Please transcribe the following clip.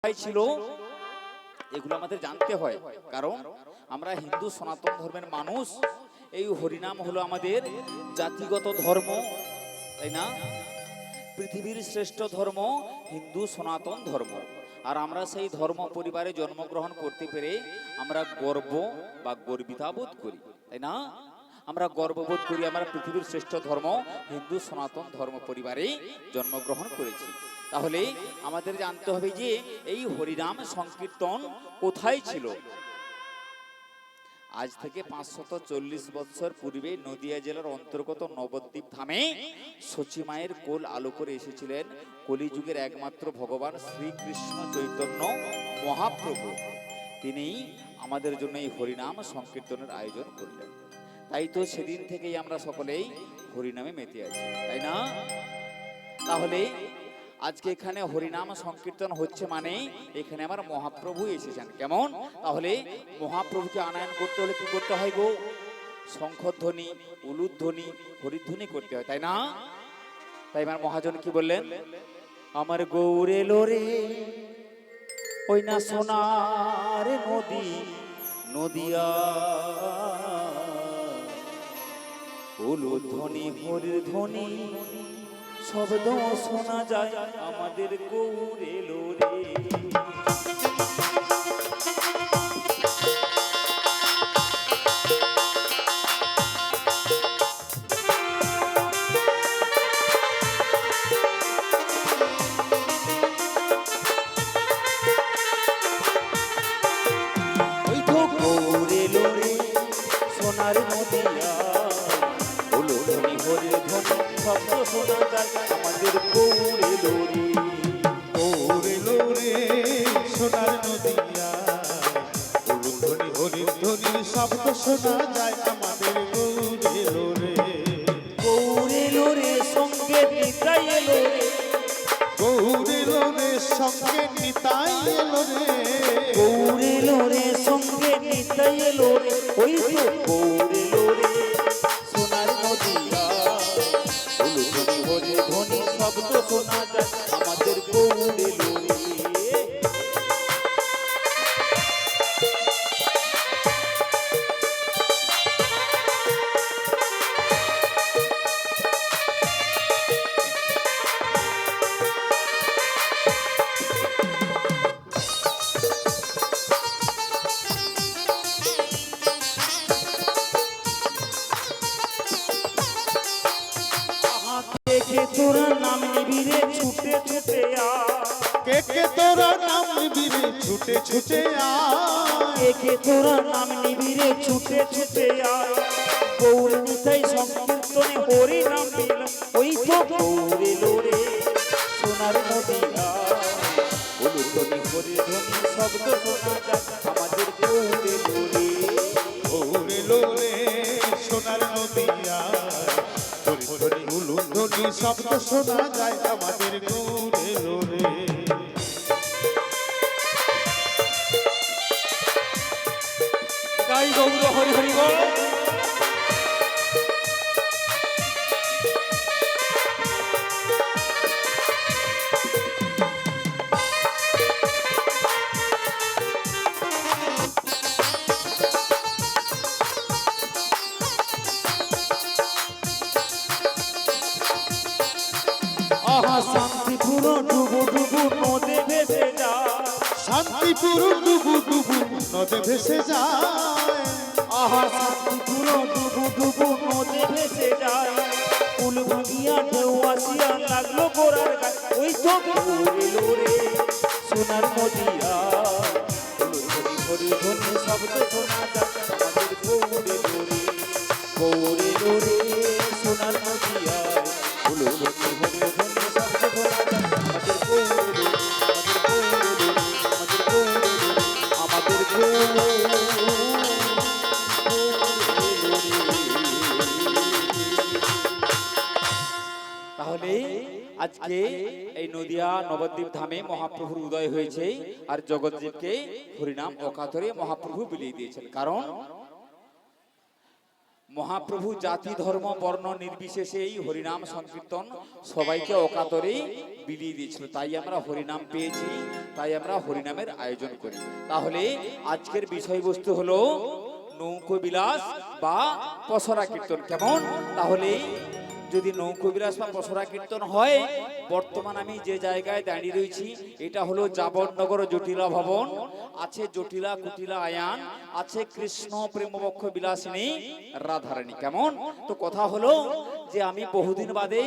ছিল এগুলো আমাদের জানতে হয়, কারণ আমরা হিন্দু সনাতন ধর্মের মানুষ। এই হরিনাম হলো আমাদের জাতিগত ধর্ম, তাই না? পৃথিবীর শ্রেষ্ঠ ধর্ম হিন্দু সনাতন ধর্ম, আর আমরা সেই ধর্ম পরিবারে জন্মগ্রহণ করতে পেরে আমরা গর্ব বা গর্বিতা বোধ করি, তাই না? আমরা গর্ববোধ করি আমরা পৃথিবীর শ্রেষ্ঠ ধর্ম হিন্দু সনাতন ধর্ম পরিবারে জন্মগ্রহণ করেছি। তাহলে আমাদের জানতে হবে যে এই হরিনাম সংকীর্তন কোথায় ছিল। আজ থেকে 540 বছর পূর্বে নদিয়া জেলার অন্তর্গত নবদ্বীপ ধামে সচী মায়ের কোল আলো করে এসেছিলেন কলিযুগের একমাত্র ভগবান শ্রীকৃষ্ণ চৈতন্য মহাপ্রভু। তিনি আমাদের জন্য এই হরিনাম সংকীর্তনের আয়োজন করলেন। তাই তো সেদিন থেকেই আমরা সকলেই হরিনামে মেতে আছি, তাই না? তাহলে আজকে এখানে হরিনাম সংকীর্তন হচ্ছে মানে এখানে আমার মহাপ্রভু এসেছেন। কেমন? তাহলে মহাপ্রভুকে আনয়ন করতে হলে কি করতে হয় গো? শঙ্খধ্বনি, উলুধ্বনি, হরিধ্বনি করতে হয়, তাই না? তাই আমার মহাজন কি বললেন? আমার গৌর এলো রে, ওই না সোনার নদী নদিয়া, উলুধ্বনি হরিধ্বনি শব্দ শোনা যায়, আমাদের গৌর এলো রে। ওই তো গৌর এলো রে সোনার নদিয়া, উলুধ্বনি হরিধ্বনি শব্দ শোনা যায়, আমাদের গৌর এলো রে। গৌর এলো রে সোনার নদিয়া, উলুধ্বনি হরিধ্বনি শব্দ শোনা যায়, আমাদের গৌর এলো রে। গৌর এলো রে সঙ্গে নিতাই এলো রে, গৌর এলো রে সঙ্গে নিতাই এলো রে। গৌর এলো রে সঙ্গে নিতাই এলো রে। ওই তো গৌর এলো রে সোনার নদিয়া, উলুধ্বনি হরিধ্বনি শব্দ শোনা যায়, আমাদের গৌর এলো রে। দেখে তোরা নাম নিবি রে ছুটে ছুটে আয়, কে কে তোরা নাম নিবি রে ছুটে ছুটে আয়। দেখে তোরা নাম নিবি রে ছুটে ছুটে আয়, গৌর নিতাই সংকীর্তনে হরি নাম দিল। ওই তো গৌর এলো রে সোনার নদিয়া, উলুধ্বনি হরিধ্বনি শব্দ শোনা যায়, আমাদের গৌর এলো রে। গৌর এলো রে সোনার নদিয়া, হরিধ্বনি উলুধ্বনি শব্দ শোনা যায়, আমাদের গৌর এলো রে। গাই গৌর হরি হরি বল। আহা শান্তিপুর ডুবু ডুবু নদে ভেসে যায়, শান্তিপুর ডুবু ডুবু নদে ভেসে যায়। আহা শান্তিপুর ডুবু ডুবু নদে ভেসে যায়, কুল ভাঙিয়া ঢেউ আসিয়া লাগলো গোড়ার গায়ে। ওই তো গৌর এলো রে সোনার নদিয়া, উলুধ্বনি হরিধ্বনি শব্দ শোনা যায়, আমাদের গৌর এলো রে। গৌর এলো রে সোনার নদিয়া, উলুধ্বনি হরিধ্বনি শব্দ শোনা যায়, আমাদের গৌর এলো রে, আমাদের গৌর এলো রে, আমাদের গৌর এলো রে, আমাদের গৌর। তাহলে আজকে এই নদিয়া নবদ্বীপ ধামে মহাপ্রভুর উদয় হয়েছে, আর জগৎদেবকে হরিনাম অকাতরে মহাপ্রভু বিলিয়ে দিয়েছেন। কারণ মহাপ্রভু জাতি ধর্ম বর্ণ নির্বিশেষে এই হরিনাম সংকীর্তন সবাইকে অকাতরে বিলিয়ে দিয়েছিল, তাই আমরা হরিনাম পেয়েছি, তাই আমরা হরিনামের আয়োজন করি। তাহলে আজকের বিষয়বস্তু হলো নৌকো বিলাস বা পসরা কীর্তন। কেমন? তাহলে যদি নৌকো বিলাস বা পসরা কীর্তন হয়, বর্তমান আমি যে জায়গায় দাঁড়িয়ে রয়েছি এটা হলো যাবননগর জটিলা ভবন, আছে জটিলা কুটিলা আয়ান, আছে কৃষ্ণ প্রেমবক্ষ বিলাসিনী রাধারানী। কেমন? তো কথা হলো যে আমি বহুদিন বাদে